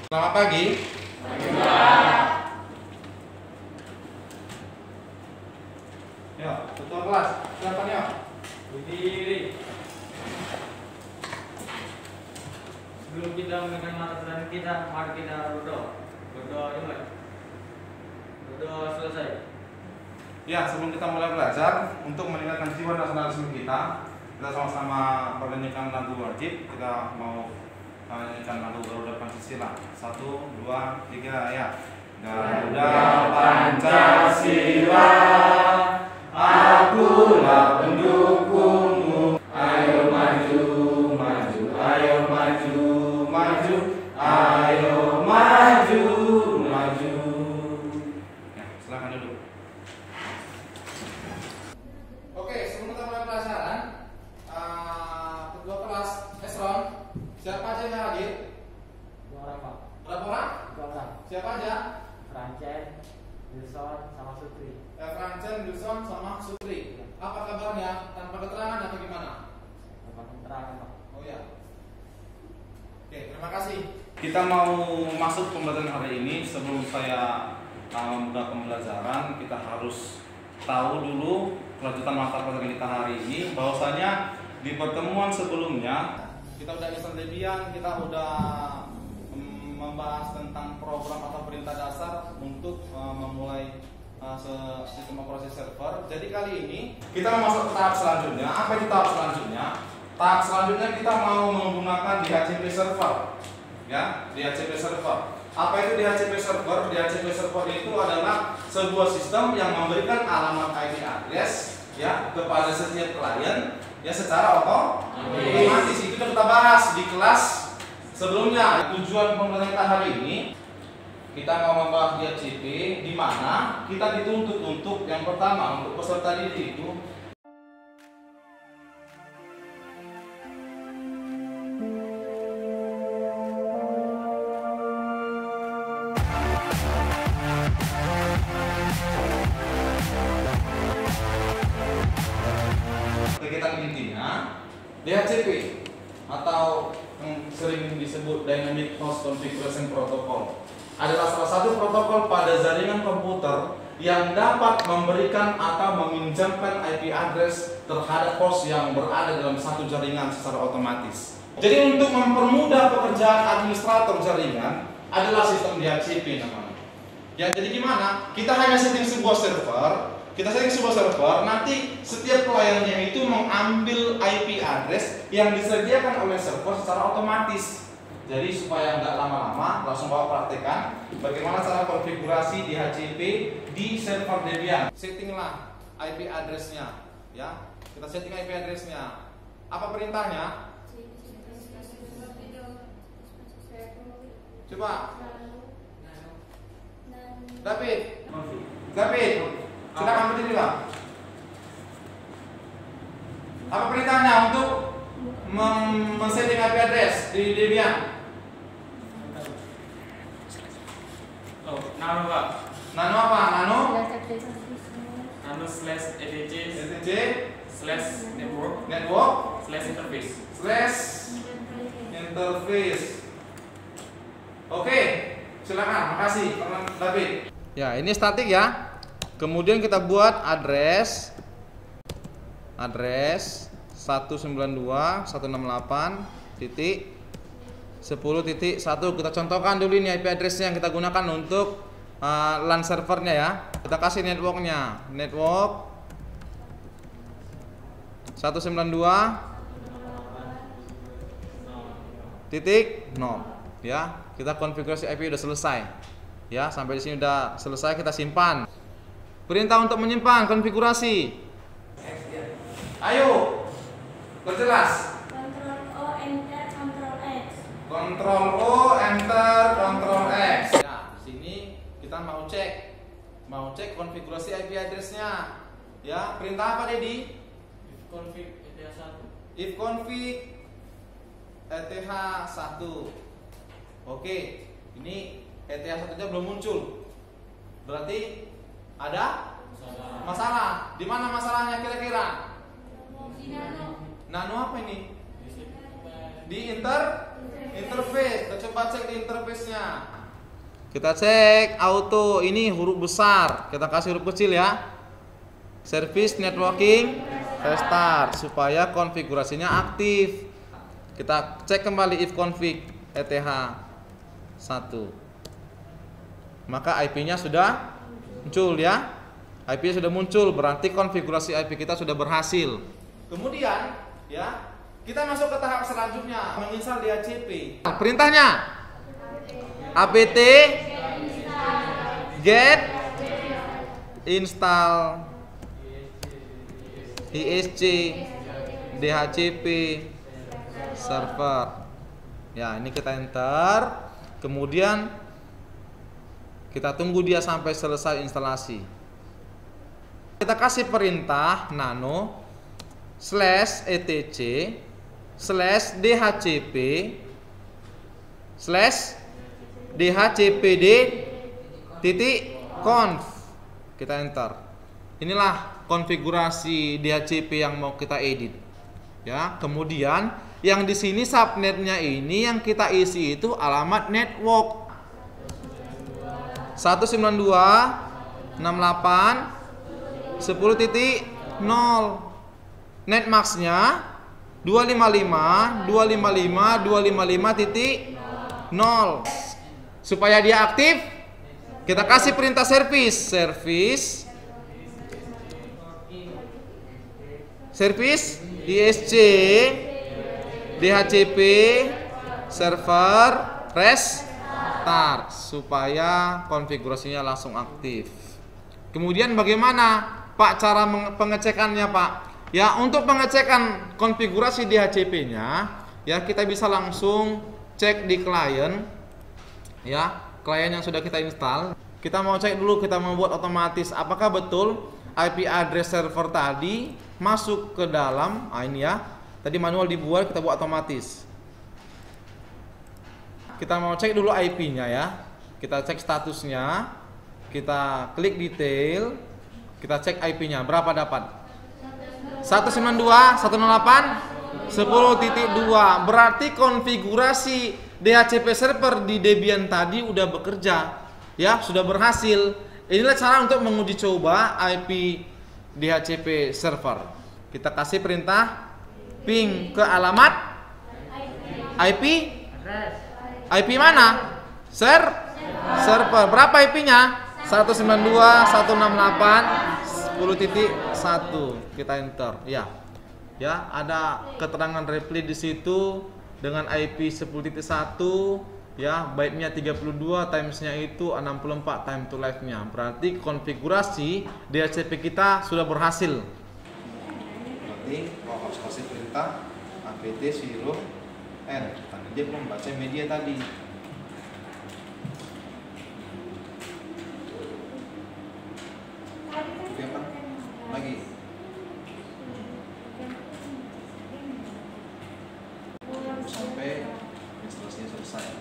Selamat pagi. Ya, ketua kelas, silakan ya. Berdiri. Sebelum kita mengenal mata pelajaran kita, mari kita berdoa. Berdoa dimulai. Berdoa selesai. Ya, sebelum kita mulai belajar, untuk meningkatkan jiwa nasionalisme kita sama-sama bernyanyikan lagu wajib. Kita mau menyanyikan lagu Garuda Pancasila. 1, 2, 3, ya. Garuda Pancasila, akulah pendukungmu. Ayo maju, maju, ayo maju, maju, ayo maju, maju. Ya, silakan duduk. Oke, sebelum kita mulai pelajaran, kedua kelas Esron, siapa aja yang hadir? Dua orang, Pak. Berapa orang? Dua orang. Siapa aja? Francen, Wilson, sama Sutri. Francen, Wilson, sama Sutri. Apa kabarnya? Tanpa keterangan atau gimana? Dapat keterangan, Pak. Oh ya. Oke, terima kasih. Kita mau masuk pembelajaran hari ini. Sebelum saya membuka pembelajaran, kita harus tahu dulu kelanjutan mata pelajaran kita hari ini. Bahwasanya di pertemuan sebelumnya kita udah Islam Debian, kita udah membahas tentang program atau perintah dasar untuk memulai sistem operasi server. Jadi kali ini kita mau masuk ke tahap selanjutnya. Apa itu tahap selanjutnya? Tahap selanjutnya kita mau menggunakan DHCP server. Ya, DHCP server. Apa itu DHCP server? DHCP server itu adalah sebuah sistem yang memberikan alamat IP address ya kepada setiap klien ya secara otomatis. Itu sudah kita bahas di kelas sebelumnya. Tujuan pembelajaran kita hari ini kita mau membahas DHCP, di mana kita dituntut untuk yang pertama untuk peserta didik itu kegiatan intinya DHCP atau yang sering disebut Dynamic Host Configuration Protocol adalah salah satu protokol pada jaringan komputer yang dapat memberikan atau meminjamkan IP address terhadap host yang berada dalam satu jaringan secara otomatis. Jadi untuk mempermudah pekerjaan administrator jaringan adalah sistem DHCP namanya. Ya, jadi gimana? Kita hanya setting sebuah server. Nanti setiap kliennya itu mengambil IP address yang disediakan oleh server secara otomatis. Jadi supaya nggak lama-lama, langsung bawa praktekan bagaimana cara konfigurasi DHCP di server Debian. Settinglah IP address-nya, ya. Kita setting IP address-nya. Apa perintahnya? Coba. David, silakan berdiri, Pak. Apa perintahnya untuk men-setting IP address di Debian? Nano, Pak. Nano apa? Nano slash etc slash network slash interface. Oke, silakan. Makasih, teman David. Ya, ini statik ya. Kemudian kita buat address 192.168.10.1. Kita contohkan dulu ini IP address yang kita gunakan untuk LAN servernya ya. Kita kasih networknya, network 192.0 ya. Kita konfigurasi IP udah selesai ya. Sampai di sini udah selesai, kita simpan. Perintah untuk menyimpan konfigurasi. Ayo, perjelas. Ctrl O, Enter, Ctrl X. Ya, sini kita mau cek konfigurasi IP address-nya. Ya, perintah apa, Dedi? If config ETH1. Oke, ini ETH1-nya belum muncul. Berarti ada masalah. Di mana masalahnya kira-kira? Di nano. Nano apa ini? Di Interface, kita coba cek di interface-nya. Kita cek auto, ini huruf besar, kita kasih huruf kecil ya. Service networking restart supaya konfigurasinya aktif. Kita cek kembali if config ETH 1. Maka IP-nya sudah muncul ya. IP sudah muncul, berarti konfigurasi IP kita sudah berhasil. Kemudian ya, kita masuk ke tahap selanjutnya, menginstal DHCP. Perintahnya apt get install ISC DHCP server. Ya, ini kita enter. Kemudian kita tunggu dia sampai selesai instalasi. Kita kasih perintah nano /etc /dhcp /dhcpd.conf. Kita enter. Inilah konfigurasi DHCP yang mau kita edit. Ya, kemudian yang di sini subnetnya ini yang kita isi itu alamat network 192.168.10.0. Netmasknya 255.255.255.0. Supaya dia aktif, kita kasih perintah service ISC DHCP server restart supaya konfigurasinya langsung aktif. Kemudian bagaimana Pak cara pengecekannya Pak? Ya, untuk pengecekan konfigurasi DHCP-nya ya kita bisa langsung cek di klien ya, klien yang sudah kita install. Kita mau cek dulu, kita mau buat otomatis apakah betul IP address server tadi masuk ke dalam ini ya. Tadi manual dibuat, kita buat otomatis. Kita mau cek dulu IP-nya ya. Kita cek statusnya. Kita klik detail. Kita cek IP-nya berapa dapat? 192.168.10.2. Berarti konfigurasi DHCP server di Debian tadi udah bekerja ya, sudah berhasil. Inilah cara untuk menguji coba IP DHCP server. Kita kasih perintah ping ke alamat IP mana? Server. Berapa IP-nya? 192.168.10.1. Kita enter. Ya. Ya, ada keterangan reply di situ dengan IP 10.1 ya, byte-nya 32, times-nya itu 64 time to life-nya. Berarti konfigurasi DHCP kita sudah berhasil. Berarti harus kasih perintah apt zero n karena dia belum baca media tadi. Oke, apa? Lagi. Sampai instalasinya selesai.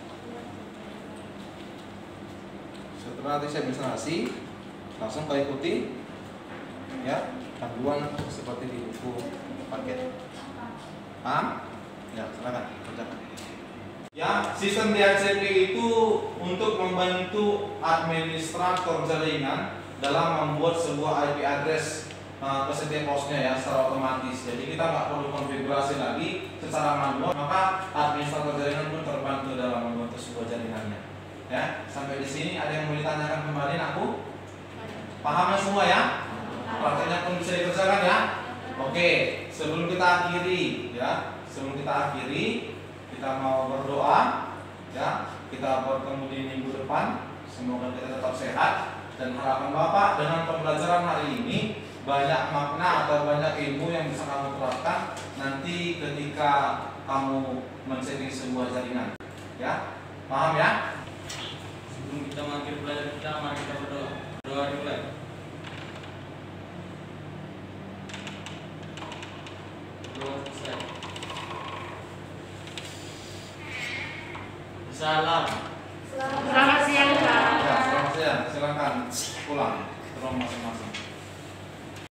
Setelah nanti saya instalasi, langsung kau ikuti ya panduan seperti di buku paket. Paham? Ya, silakan kerjakan. Ya, sistem DHCP itu untuk membantu administrator jaringan dalam membuat sebuah IP address peserta hostnya ya secara otomatis. Jadi kita nggak perlu konfigurasi lagi secara manual, maka administrator jaringan pun terbantu dalam membuat sebuah jaringannya. Ya, sampai di sini ada yang mau ditanyakan kembali aku? Pahamnya semua ya? Prakteknya pun bisa dikerjakan ya? Oke, sebelum kita akhiri ya, kita mau berdoa ya. Kita bertemu di minggu depan. Semoga kita tetap sehat dan harapan Bapak dengan pembelajaran hari ini banyak makna atau banyak ilmu yang bisa kamu terapkan nanti ketika kamu men-setting sebuah jaringan. Ya, paham ya? Sebelum kita mengakhiri belajar kita, mari kita berdoa. Doa dimulai. Doa selesai. Salam. Selamat siang, Pak. Ya, selamat siang. Silakan pulang ke rumah masing-masing.